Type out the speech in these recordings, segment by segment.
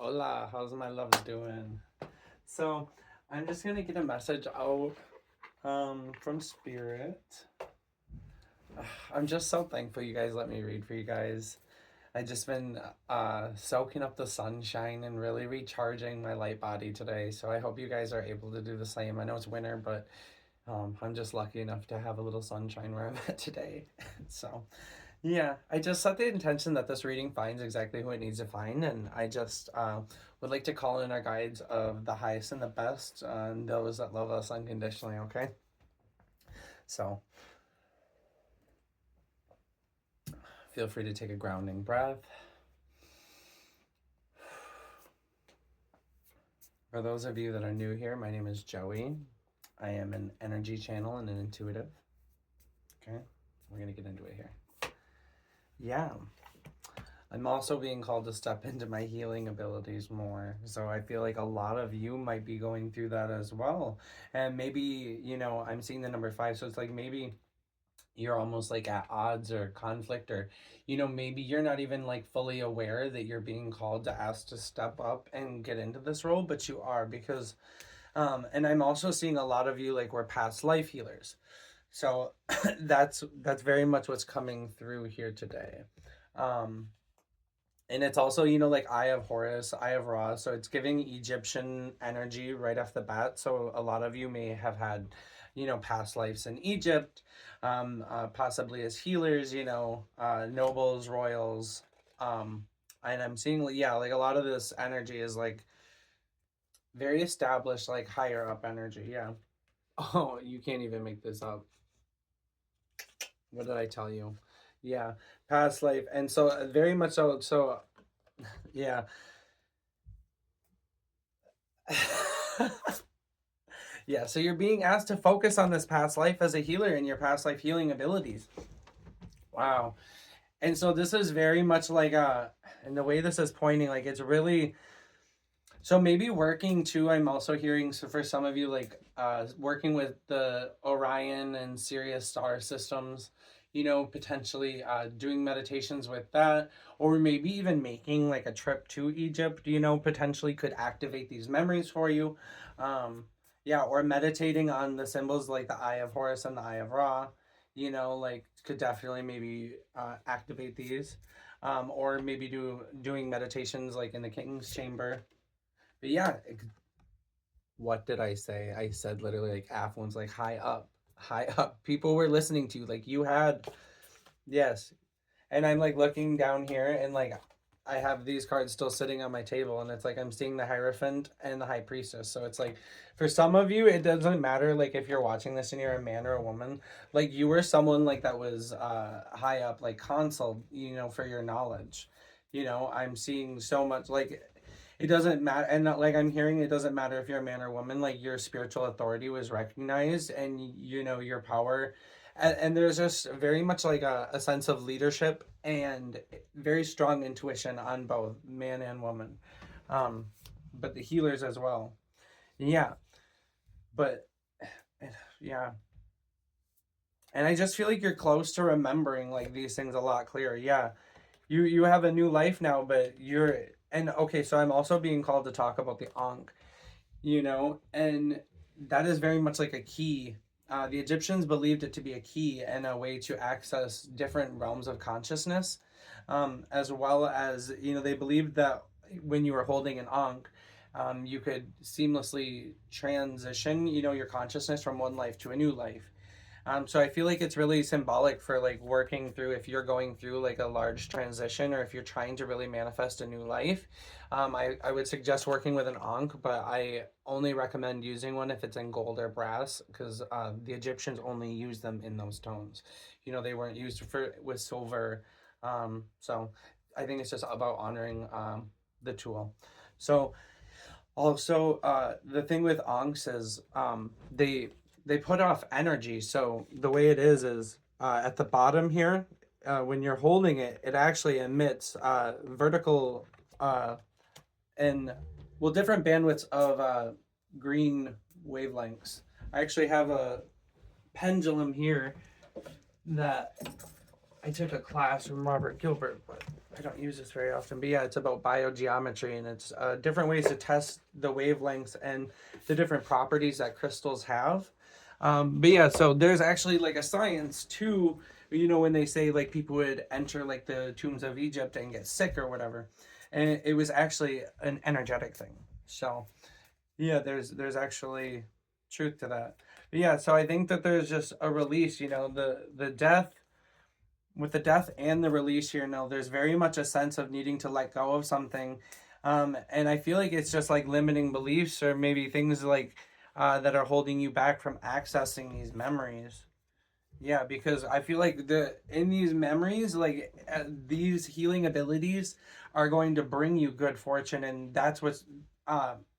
Hola, how's my love doing? So, I'm just gonna get a message out from Spirit. I'm just so thankful you guys let me read for you guys. I just been soaking up the sunshine and really recharging my light body today. So I hope you guys are able to do the same. I know it's winter, but I'm just lucky enough to have a little sunshine where I'm at today. So yeah, I just set the intention that this reading finds exactly who it needs to find, and I just would like to call in our guides of the highest and the best, and those that love us unconditionally, okay? So feel free to take a grounding breath. For those of you that are new here, my name is Joey. I am an energy channel and an intuitive. Okay, we're going to get into it here. Yeah. I'm also being called to step into my healing abilities more. So I feel like a lot of you might be going through that as well. And maybe, I'm seeing the number 5. So it's like maybe you're almost like at odds or conflict, or, maybe you're not even like fully aware that you're being called to ask to step up and get into this role, but you are because, and I'm also seeing a lot of you like we're past life healers. So that's very much what's coming through here today. And it's also, like Eye of Horus, Eye of Ra. So it's giving Egyptian energy right off the bat. So a lot of you may have had, past lives in Egypt, possibly as healers, nobles, royals. And I'm seeing, yeah, like a lot of this energy is like very established, like higher up energy. Yeah. Oh, you can't even make this up. What did I tell you? Yeah, past life. And so very much so yeah. Yeah, so you're being asked to focus on this past life as a healer and your past life healing abilities. Wow. And so this is very much like and the way this is pointing, like it's really, so maybe working too, I'm also hearing, so for some of you, like working with the Orion and Sirius star systems, potentially doing meditations with that, or maybe even making like a trip to Egypt, potentially could activate these memories for you. Yeah, or meditating on the symbols like the Eye of Horus and the Eye of Ra, like could definitely maybe activate these. Or maybe doing meditations like in the King's Chamber. But yeah, what did I say? I said literally like affluence, like high up, high up. People were listening to you, like you had, yes. And I'm like looking down here and like I have these cards still sitting on my table, and it's like I'm seeing the Hierophant and the High Priestess. So it's like for some of you, it doesn't matter like if you're watching this and you're a man or a woman, like you were someone like that was high up, like consul, for your knowledge. I'm seeing so much like it doesn't matter, and not like I'm hearing, it doesn't matter if you're a man or woman, like your spiritual authority was recognized, and your power, and there's just very much like a sense of leadership and very strong intuition on both man and woman, um but the healers as well. Yeah, but yeah, and I just feel like you're close to remembering like these things a lot clearer. Yeah, you have a new life now, but you're, and okay, so I'm also being called to talk about the Ankh, and that is very much like a key. The Egyptians believed it to be a key and a way to access different realms of consciousness, as well as, they believed that when you were holding an Ankh, you could seamlessly transition, your consciousness from one life to a new life. So I feel like it's really symbolic for like working through, if you're going through like a large transition, or if you're trying to really manifest a new life. I would suggest working with an Ankh, but I only recommend using one if it's in gold or brass, because the Egyptians only used them in those tones. They weren't used with silver. So I think it's just about honoring the tool. So also, the thing with Ankhs is they put off energy. So the way it is at the bottom here, when you're holding it, it actually emits vertical and well, different bandwidths of green wavelengths. I actually have a pendulum here that I took a class from Robert Gilbert, but I don't use this very often, but yeah, it's about biogeometry, and it's different ways to test the wavelengths and the different properties that crystals have. But yeah, so there's actually like a science to, when they say like people would enter like the tombs of Egypt and get sick or whatever, and it was actually an energetic thing. So yeah, there's actually truth to that. But yeah, so I think that there's just a release, the death, with the death and the release here, no, there's very much a sense of needing to let go of something. And I feel like it's just like limiting beliefs or maybe things like that are holding you back from accessing these memories. Yeah, because I feel like in these memories, like these healing abilities are going to bring you good fortune, and that's what's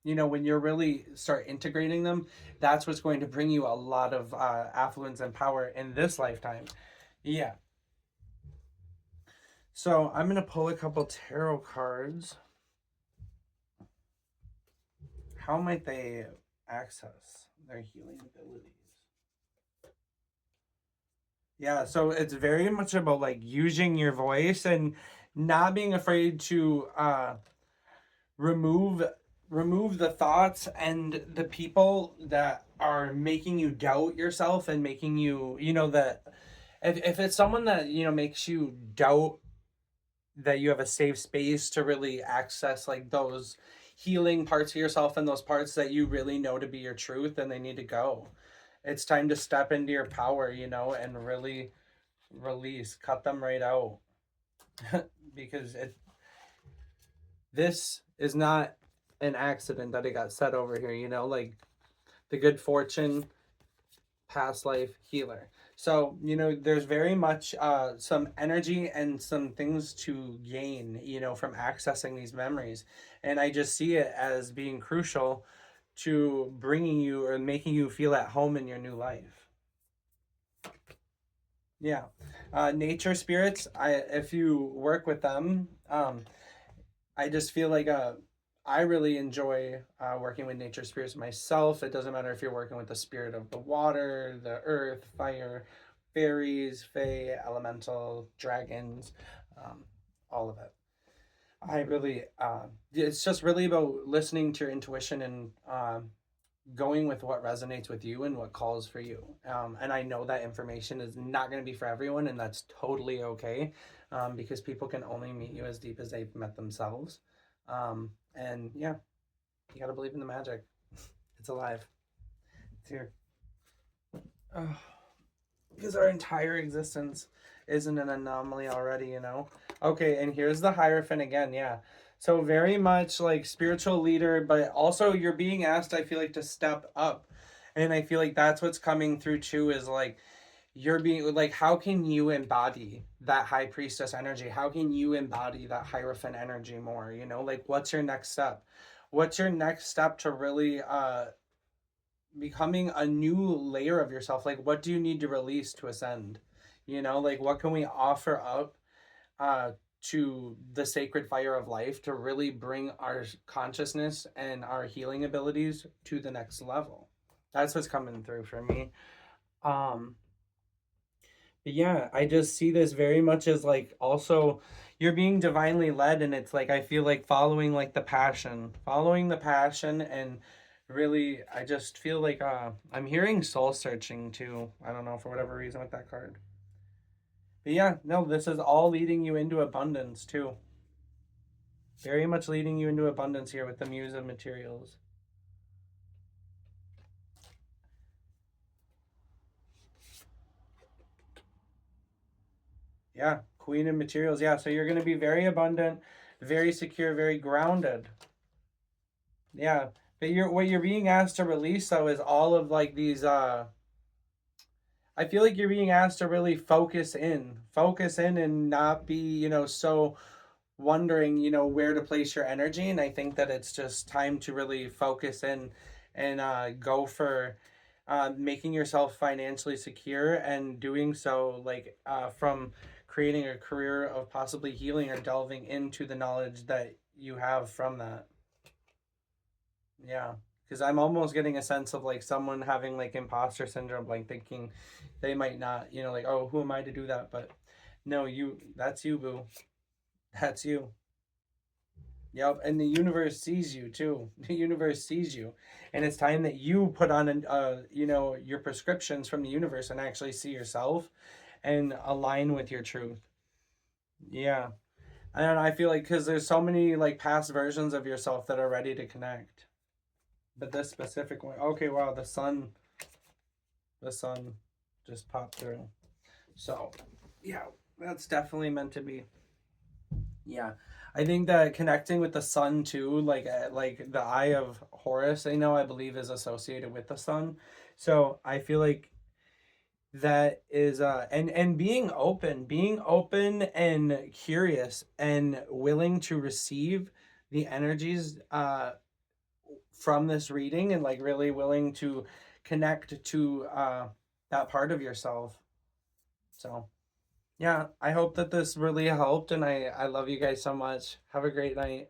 when you're really start integrating them, that's what's going to bring you a lot of affluence and power in this lifetime. Yeah. So I'm gonna pull a couple tarot cards. How might they access their healing abilities? Yeah, so it's very much about like using your voice and not being afraid to remove remove the thoughts and the people that are making you doubt yourself and making you, that if it's someone that, makes you doubt that you have a safe space to really access like those healing parts of yourself and those parts that you really know to be your truth, and they need to go. It's time to step into your power, and really release, cut them right out. Because this is not an accident that it got set over here, like the good fortune past life healer. So, there's very much some energy and some things to gain, from accessing these memories. And I just see it as being crucial to bringing you or making you feel at home in your new life. Yeah. Nature spirits, if you work with them, I just feel like I really enjoy working with nature spirits myself. It doesn't matter if you're working with the spirit of the water, the earth, fire, fairies, fae, elemental, dragons, um, all of it. I really, it's just really about listening to your intuition and going with what resonates with you and what calls for you. And I know that information is not going to be for everyone, and that's totally okay, because people can only meet you as deep as they've met themselves. And yeah, you got to believe in the magic. It's alive. It's here. Oh, because our entire existence isn't an anomaly already. Okay, and here's the Hierophant again. Yeah. So very much like spiritual leader, but also you're being asked, I feel like, to step up. And I feel like that's what's coming through too, is like you're being like, how can you embody that high priestess energy? How can you embody that Hierophant energy more? Like what's your next step? What's your next step to really becoming a new layer of yourself? Like what do you need to release to ascend? Like what can we offer up uh to the sacred fire of life to really bring our consciousness and our healing abilities to the next level? That's what's coming through for me. um but yeah, I just see this very much as like also you're being divinely led, and it's like I feel like following the passion, and really I just feel like I'm hearing soul searching too. I don't know, for whatever reason with that card. But yeah, no, this is all leading you into abundance too. Very much leading you into abundance here with the Muse of Materials. Yeah, Queen of Materials. Yeah, so you're going to be very abundant, very secure, very grounded. Yeah, but what you're being asked to release though is all of like these I feel like you're being asked to really focus in and not be, so wondering, where to place your energy. And I think that it's just time to really focus in and go for making yourself financially secure, and doing so like from creating a career of possibly healing or delving into the knowledge that you have from that. Yeah, because I'm almost getting a sense of like someone having like imposter syndrome, like thinking they might not, like, oh, who am I to do that? But no, that's you, boo. That's you. Yep, and the universe sees you too. The universe sees you, and it's time that you put on you know, your prescriptions from the universe and actually see yourself and align with your truth. Yeah, and I feel like because there's so many like past versions of yourself that are ready to connect, but this specific one, okay, wow, the sun just popped through. So, yeah, that's definitely meant to be. Yeah, I think that connecting with the sun too, like the Eye of Horus, I believe is associated with the sun. So I feel like that is and being open and curious and willing to receive the energies from this reading, and like really willing to connect to that part of yourself. So yeah, I hope that this really helped, and I love you guys so much. Have a great night.